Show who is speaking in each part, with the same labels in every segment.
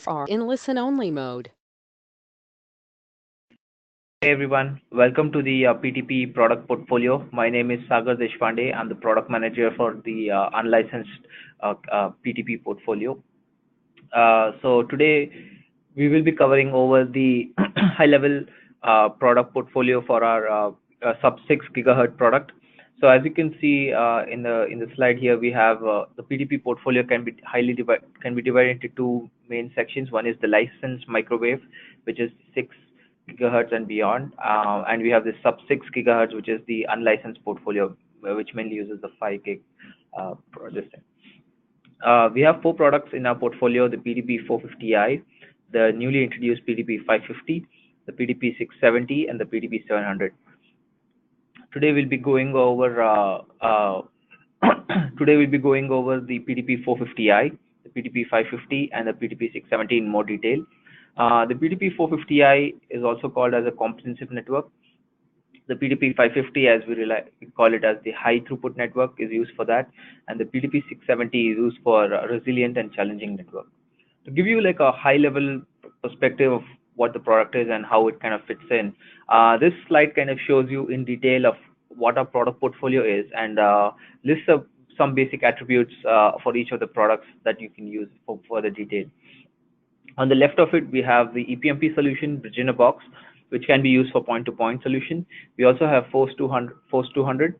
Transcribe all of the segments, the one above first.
Speaker 1: are in listen-only mode.
Speaker 2: Hey everyone, welcome to the PTP product portfolio. My name is Sagar Deshpande. I'm the product manager for the unlicensed PTP portfolio. So today we will be covering over the high-level product portfolio for our sub 6 gigahertz product. So as you can see in the slide here, we have the PTP portfolio can be divided into two main sections. One is the licensed microwave, which is 6 gigahertz and beyond, and we have the sub 6 gigahertz, which is the unlicensed portfolio, which mainly uses the 5 gig processing. We have four products in our portfolio: the PTP 450i, the newly introduced PTP 550, the PTP 670, and the PTP 700. Today we'll be going over the PTP 450i, the PTP 550, and the PTP 670 in more detail. The PTP 450i is also called as a comprehensive network. The PTP 550, as we call it as the high throughput network, is used for that, and the PTP 670 is used for resilient and challenging network. To give you like a high level perspective of what the product is and how it kind of fits in, this slide kind of shows you in detail of what our product portfolio is and lists some basic attributes for each of the products that you can use for further detail. On the left of it, we have the EPMP solution, bridge in a box, which can be used for point-to-point solution. We also have Force 200,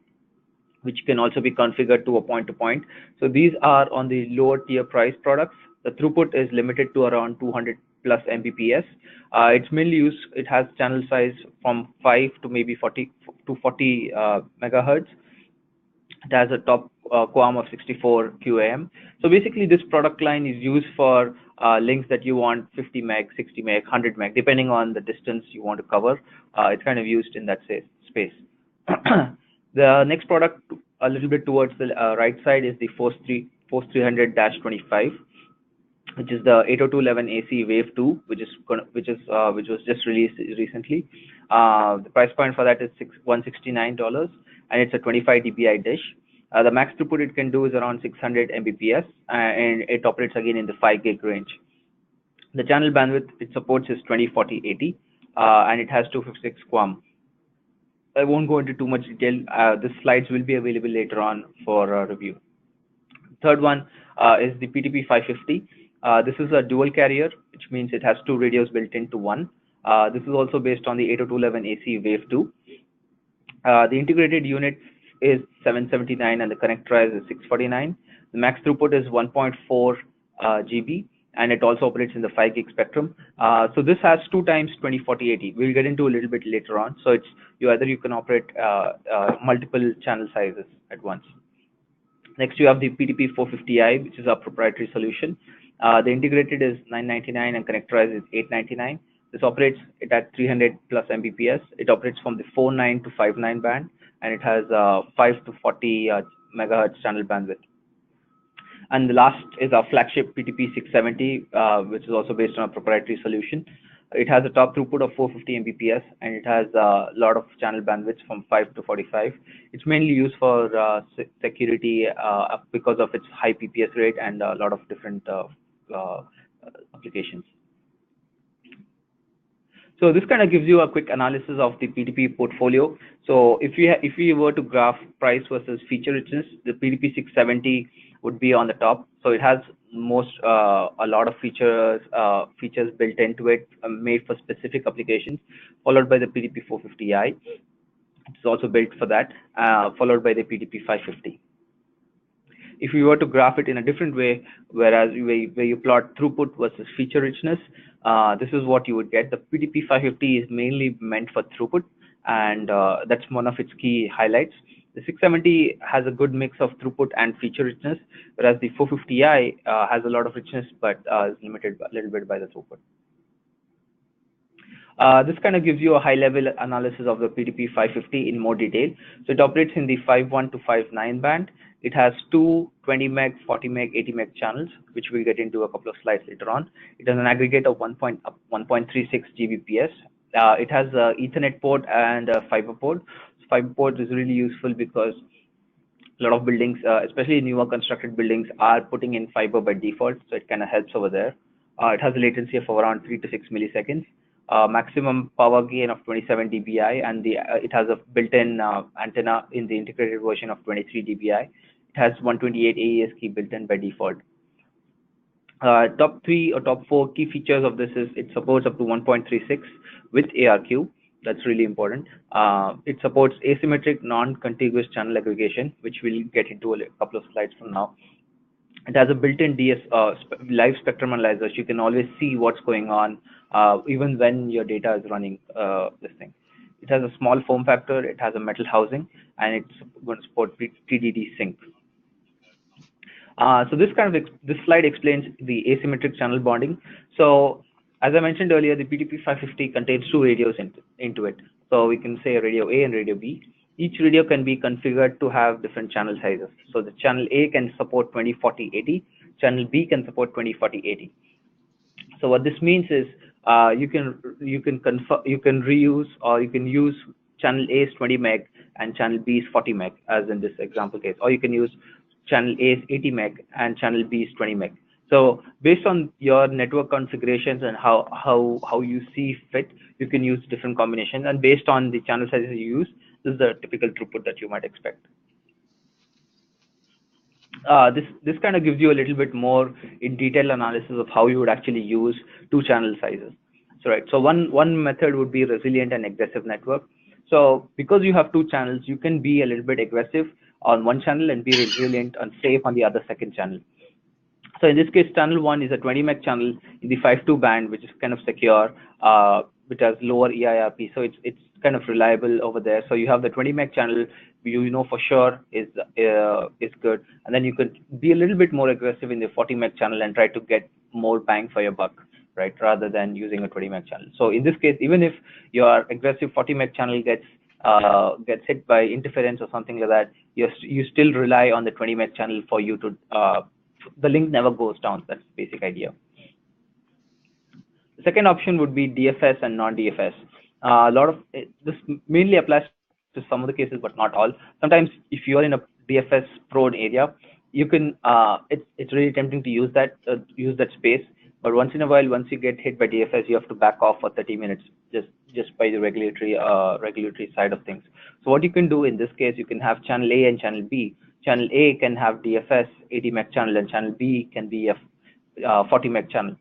Speaker 2: which can also be configured to a point-to-point. So these are on the lower tier price products. The throughput is limited to around 200 plus Mbps. It's mainly used. It has channel size from 5 to maybe 40 megahertz. It has a top QAM of 64 QAM. So basically, this product line is used for links that you want 50 meg, 60 meg, 100 meg, depending on the distance you want to cover. It's kind of used in that space. The next product, a little bit towards the right side, is the Force 300-25, which is the 802.11ac Wave 2, which was just released recently. The price point for that is $169, and it's a 25 dpi dish. The max throughput it can do is around 600 Mbps, and it operates again in the 5 gig range. The channel bandwidth it supports is 20, 40, 80, and it has 256 QAM. I won't go into too much detail. The slides will be available later on for review. Third one is the PTP 550. This is a dual carrier, which means it has two radios built into one. This is also based on the 802.11ac Wave 2. The integrated unit is 779 and the connectorized is 649. The max throughput is 1.4 GB, and it also operates in the 5 gig spectrum. So this has 2 times 20, 40, 80. We'll get into a little bit later on. So it's you can operate multiple channel sizes at once. Next, you have the PTP 450i, which is our proprietary solution. The integrated is 999 and connectorized is 899. This operates it at 300 plus Mbps. It operates from the 49 to 59 band, and it has 5 to 40 megahertz channel bandwidth. And the last is our flagship PTP 670, which is also based on a proprietary solution. It has a top throughput of 450 Mbps, and it has a lot of channel bandwidth from 5 to 45. It's mainly used for security because of its high PPS rate and a lot of different applications. So this kind of gives you a quick analysis of the PTP portfolio. So if we were to graph price versus feature richness, the PTP 670 would be on the top. So it has a lot of features built into it, made for specific applications, followed by the PTP 450i. It's also built for that, followed by the PTP 550. If we were to graph it in a different way, where you plot throughput versus feature richness, this is what you would get. The PTP 550 is mainly meant for throughput, and that's one of its key highlights. The 670 has a good mix of throughput and feature richness, whereas the 450i has a lot of richness but is limited a little bit by the throughput. This kind of gives you a high-level analysis of the PTP 550 in more detail. So it operates in the 5.1 to 5.9 band. It has two 20 meg, 40 meg, 80 meg channels, which we'll get into a couple of slides later on. It has an aggregate of 1.36 Gbps. It has an Ethernet port and a fiber port. Fiber port is really useful because a lot of buildings, especially newer constructed buildings, are putting in fiber by default, so it kind of helps over there. It has a latency of around 3 to 6 milliseconds, maximum power gain of 27 dBi, and it has a built-in antenna in the integrated version of 23 dBi. It has 128 AES key built in by default. Top 3 or top 4 key features of this is it supports up to 1.36 with ARQ. That's really important. It supports asymmetric non-contiguous channel aggregation, which we'll get into a couple of slides from now. It has a built-in live spectrum analyzer, so you can always see what's going on, even when your data is running this thing. It has a small form factor, it has a metal housing, and it's going to support TDD sync. So this slide explains the asymmetric channel bonding. So as I mentioned earlier, the PTP 550 contains 2 radios into it. So we can say radio A and radio B. Each radio can be configured to have different channel sizes. So the channel A can support 20, 40, 80. Channel B can support 20, 40, 80. So what this means is you can reuse, or you can use channel A's 20 meg and channel B's 40 meg, as in this example case, or you can use channel A's 80 meg and channel B's 20 meg. So based on your network configurations and how you see fit, you can use different combinations, and based on the channel sizes you use, this is the typical throughput that you might expect. This kind of gives you a little bit more in detail analysis of how you would actually use 2 channel sizes. So right, so one method would be resilient and aggressive network. So because you have 2 channels, you can be a little bit aggressive on one channel and be resilient and safe on the other second channel. So in this case, channel 1 is a 20 meg channel in the 5.2 band, which is kind of secure, which has lower EIRP. So it's kind of reliable over there. So you have the 20 meg channel, you know for sure is good, and then you could be a little bit more aggressive in the 40 meg channel and try to get more bang for your buck, right, rather than using a 20 meg channel. So in this case, even if your aggressive 40 meg channel gets hit by interference or something like that, you still rely on the 20 meg channel for you to the link never goes down. That's the basic idea. The second option would be DFS and non-DFS. This mainly applies to some of the cases, but not all. Sometimes if you're in a DFS prone area, you can it's really tempting to use that space. But once in a while, once you get hit by DFS, you have to back off for 30 minutes just by the regulatory side of things. So what you can do in this case, you can have channel A and channel B. Channel A can have DFS 80 meg channel, and channel B can be a 40 meg channel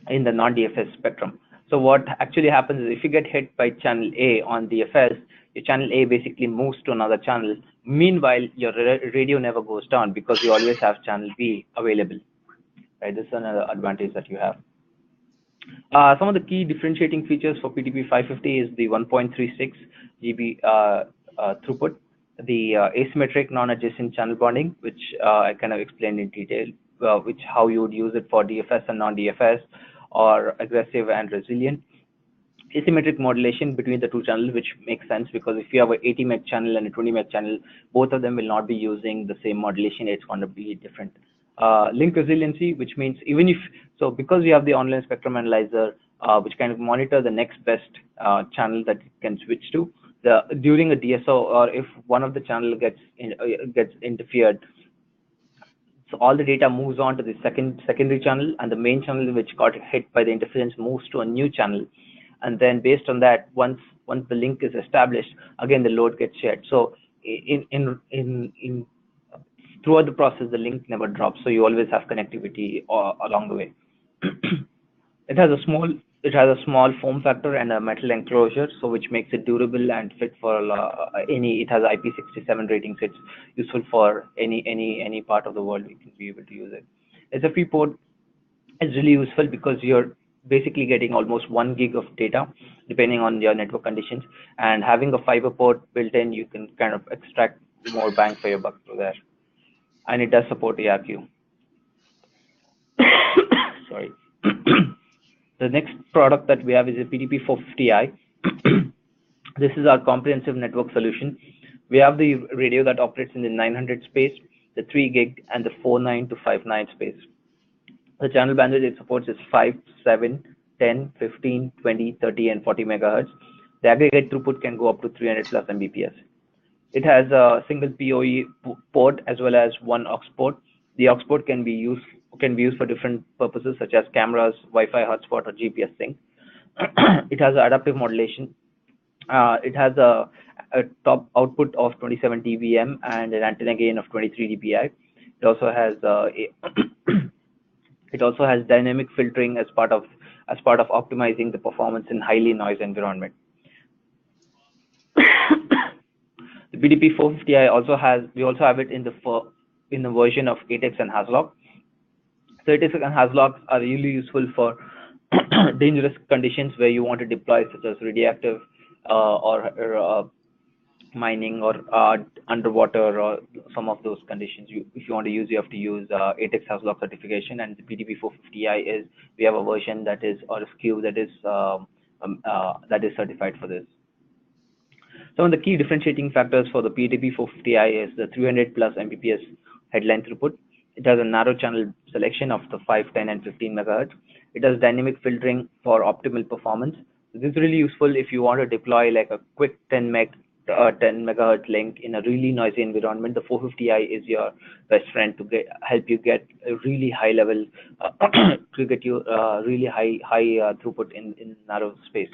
Speaker 2: in the non-DFS spectrum. So what actually happens is if you get hit by channel A on DFS, your channel A basically moves to another channel. Meanwhile, your radio never goes down because you always have channel B available. Right, this is another advantage that you have. Some of the key differentiating features for PTP 550 is the 1.36 GB throughput, the asymmetric non-adjacent channel bonding, which I kind of explained in detail, which how you would use it for DFS and non-DFS, or aggressive and resilient. Asymmetric modulation between the 2 channels, which makes sense because if you have an 80 meg channel and a 20 meg channel, both of them will not be using the same modulation. It's going to be different. Link resiliency, which means because you have the online spectrum analyzer, which kind of monitor the next best channel that it can switch to during a DSO, or if one of the channel gets interfered, so all the data moves on to the secondary channel, and the main channel which got hit by the interference moves to a new channel, and then based on that, once the link is established, again the load gets shared. So throughout the process, the link never drops, so you always have connectivity along the way. It has a small form factor and a metal enclosure, so which makes it durable and fit for it has IP67 rating, so it's useful for any part of the world. You can be able to use it. SFP port is really useful because you're basically getting almost 1 gig of data depending on your network conditions, and having a fiber port built in, you can kind of extract more bang for your buck through there. And it does support ARQ. Sorry. The next product that we have is a PTP 450i. This is our comprehensive network solution. We have the radio that operates in the 900 space, the 3 gig, and the 49 to 59 space. The channel bandwidth it supports is 5, 7, 10, 15, 20, 30, and 40 megahertz. The aggregate throughput can go up to 300 plus Mbps. It has a single PoE port as well as 1 aux port. The aux port can be used can be used for different purposes such as cameras, Wi-Fi hotspot, or GPS sync. It has adaptive modulation. It has a top output of 27 dBm and an antenna gain of 23 dBi. It also has it also has dynamic filtering as part of optimizing the performance in highly noise environment. The PTP 450i we also have it in the version of 8x and Haslock. So 8x and Haslocks are really useful for dangerous conditions where you want to deploy, such as radioactive or mining or underwater or some of those conditions. If you want to use, you have to use 8x Haslock certification, and the PTP 450i we have a version that is, or a SKU that is certified for this. Some of the key differentiating factors for the PTP 450i is the 300 plus Mbps headline throughput. It has a narrow channel selection of the 5, 10, and 15 megahertz. It has dynamic filtering for optimal performance. This is really useful if you want to deploy like a quick 10 megahertz link in a really noisy environment. The 450i is your best friend to help you get a really high level to get you really high throughput in narrow space.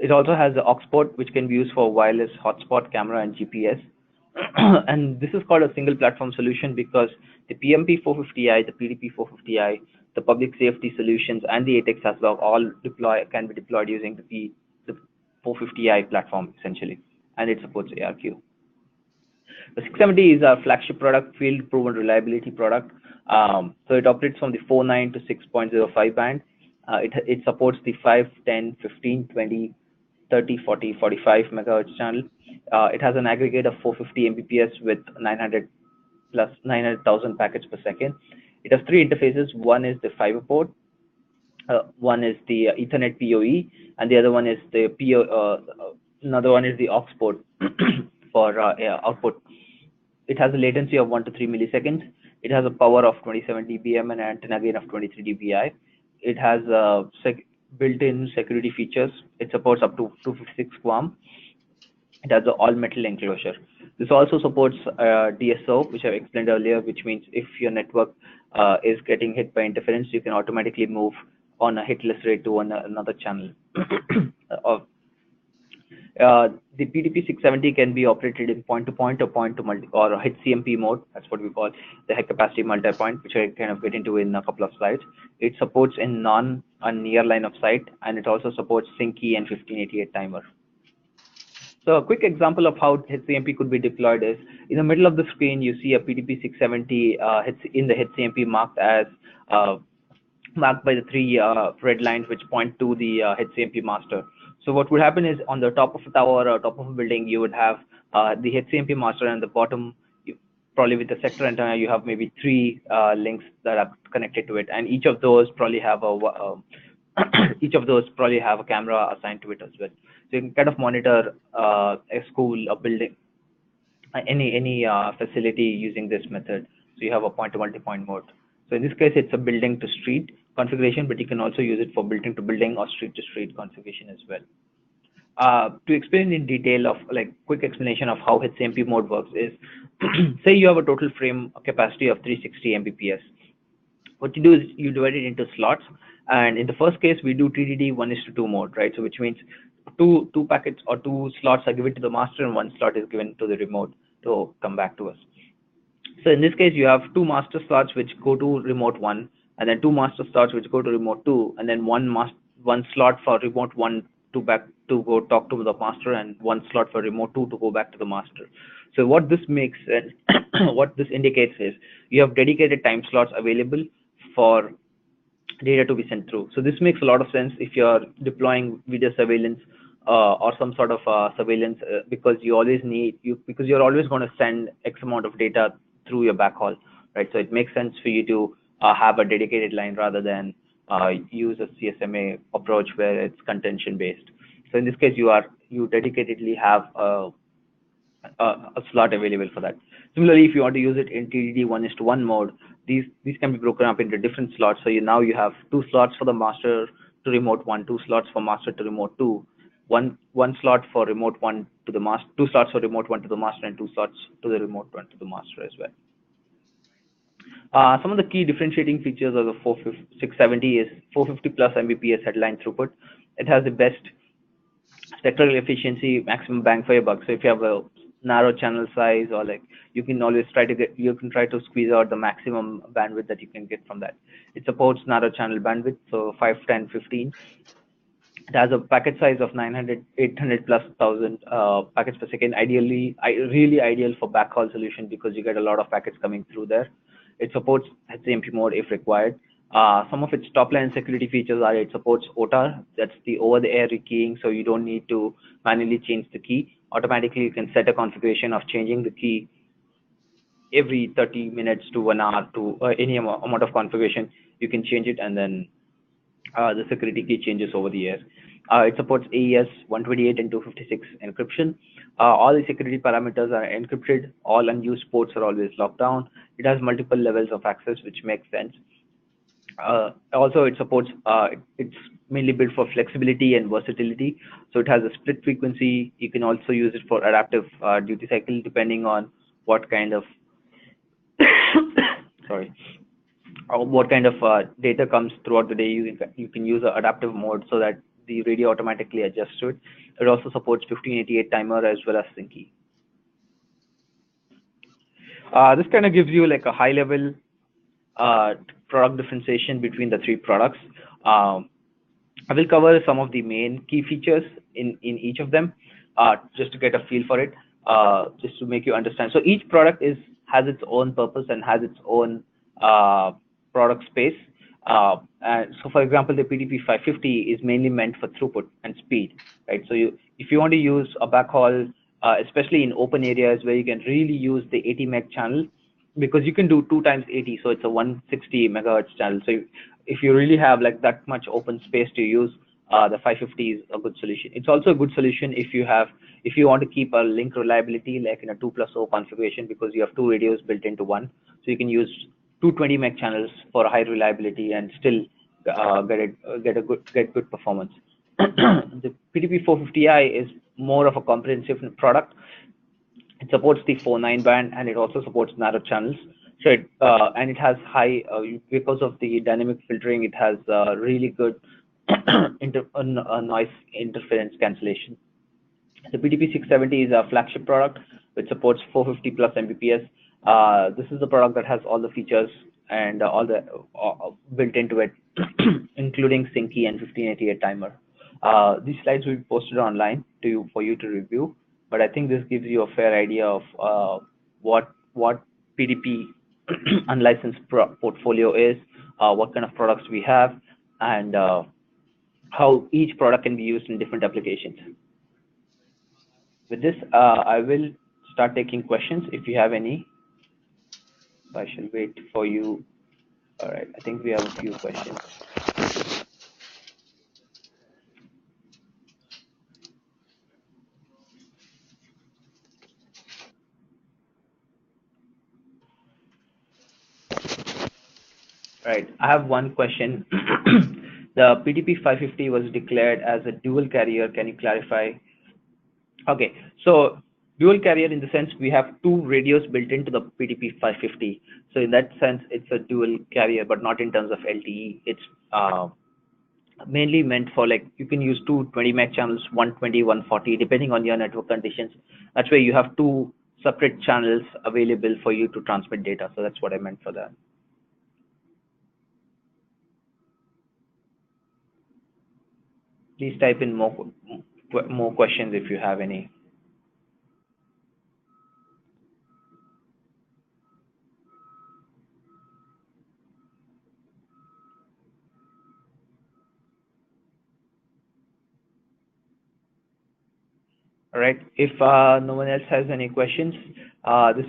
Speaker 2: It also has the aux port, which can be used for wireless hotspot, camera, and GPS. And this is called a single platform solution because the PMP 450i, the PTP 450i, the public safety solutions, and the 8x Haslock all can be deployed using the 450i platform essentially, and it supports ARQ. The 670 is our flagship product, field proven reliability product. So it operates from the 4.9 to 6.05 band. It supports the 5, 10, 15, 20, 30, 40, 45 megahertz channel. It has an aggregate of 450 Mbps with 900,000 packets per second. It has three interfaces. One is the fiber port, one is the Ethernet PoE, and the other one is the another one is the aux port for output. It has a latency of 1 to 3 milliseconds. It has a power of 27 dBm and an antenna gain of 23 dBi. It has built-in security features. It supports up to 256 QAM. It has an all-metal enclosure. This also supports DSO, which I explained earlier, which means if your network is getting hit by interference, you can automatically move on a hitless rate to another channel. The PTP 670 can be operated in point-to-point or point-to-multi or HCMP mode. That's what we call the high capacity multi-point, which I kind of get into in a couple of slides. It supports in non and near line of sight, and it also supports SYNC and 1588 timer. So a quick example of how HCMP could be deployed is in the middle of the screen you see a PTP 670 in the HCMP marked by the three red lines which point to the HCMP master. So what would happen is on the top of a tower or top of a building, you would have the HCMP master, and the bottom, probably with the sector antenna, you have maybe three links that are connected to it, and each of those probably have a camera assigned to it as well. So you can kind of monitor a school, a building, any facility using this method. So you have a point to multi-point mode. So in this case, it's a building to street configuration, but you can also use it for building to building or street to street configuration as well. To explain in detail of quick explanation of how HCMP mode works is, say you have a total frame capacity of 360 Mbps. What you do is you divide it into slots, and in the first case we do TDD 1:2 mode, right? So which means two packets or two slots are given to the master and one slot is given to the remote to come back to us. So in this case, you have two master slots which go to remote 1, and then two master slots which go to remote 2, and then one slot for remote 1 to go talk to the master, and one slot for remote 2 to go back to the master. So what this makes what this indicates is you have dedicated time slots available for data to be sent through. So this makes a lot of sense if you're deploying video surveillance or some sort of surveillance because you're always going to send X amount of data through your backhaul, right? So it makes sense for you to have a dedicated line rather than use a CSMA approach where it's contention based. So in this case, you dedicatedly have a slot available for that. Similarly, if you want to use it in TDD 1:1 mode, these can be broken up into different slots. So now you have two slots for the master to remote 1, two slots for master to remote 2, one slot for remote 1 to the master, two slots for remote 1 to the master, and two slots to the remote 1 to the master as well. Some of the key differentiating features of the 670 is 450 plus Mbps headline throughput. It has the best spectral efficiency, maximum bang for your buck. So if you have a narrow channel size, or like, you can always try to squeeze out the maximum bandwidth that you can get from that. It supports narrow channel bandwidth, so 5, 10, 15. It has a packet size of 900, 800 plus thousand packets per second. Really ideal for backhaul solution because you get a lot of packets coming through there. It supports HCMP mode if required. Some of its top line security features are it supports OTAR, that's the over-the-air rekeying, so you don't need to manually change the key. Automatically, you can set a configuration of changing the key every 30 minutes to 1 hour to any amount of configuration. You can change it, and then the security key changes over the air. It supports AES 128 and 256 encryption. All the security parameters are encrypted. All unused ports are always locked down. It has multiple levels of access, which makes sense. Also, it supports, it's mainly built for flexibility and versatility. So it has a split frequency. You can also use it for adaptive duty cycle, depending on what kind of sorry, what kind of data comes throughout the day. You can use an adaptive mode so that the radio automatically adjusts to it. It also supports 1588 timer as well as Sync. This kind of gives you like a high level product differentiation between the three products. I will cover some of the main key features in each of them, just to get a feel for it, just to make you understand. So each product has its own purpose and has its own product space. And so, for example, the PTP 550 is mainly meant for throughput and speed, right? So if you want to use a backhaul, especially in open areas where you can really use the 80 meg channel, because you can do 2 times 80, so it's a 160 megahertz channel. So if you really have like that much open space to use, the 550 is a good solution. It's also a good solution if you want to keep a link reliability like in a 2+0 configuration, because you have 2 radios built into one, so you can use 220 meg channels for high reliability and still get good performance. The PTP 450i is more of a comprehensive product. It supports the 4.9 band, and it also supports narrow channels. So it has high, because of the dynamic filtering, it has really good noise interference cancellation. The PTP 670 is a flagship product which supports 450 plus Mbps. This is the product that has all the features and all the built into it, including Sync and 1588 timer. These slides will be posted online for you to review, but I think this gives you a fair idea of what PTP unlicensed portfolio is, what kind of products we have, and how each product can be used in different applications. With this, I will start taking questions if you have any. I shall wait for you. All right, I think we have a few questions. Right, I have one question. The PTP 550 was declared as a dual carrier. Can you clarify? Okay, so dual carrier in the sense we have 2 radios built into the PTP 550. So in that sense, it's a dual carrier, but not in terms of LTE. It's mainly meant for, like, you can use 2 20 meg channels, 120, 140, depending on your network conditions. That's where you have 2 separate channels available for you to transmit data. So that's what I meant for that. Please type in more questions if you have any. All right. If no one else has any questions, this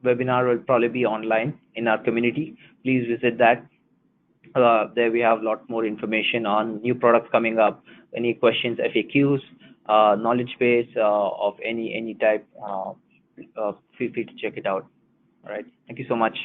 Speaker 2: webinar will probably be online in our community. Please visit that. There we have a lot more information on new products coming up. Any questions, FAQs, knowledge base of any type, feel free to check it out. All right. Thank you so much.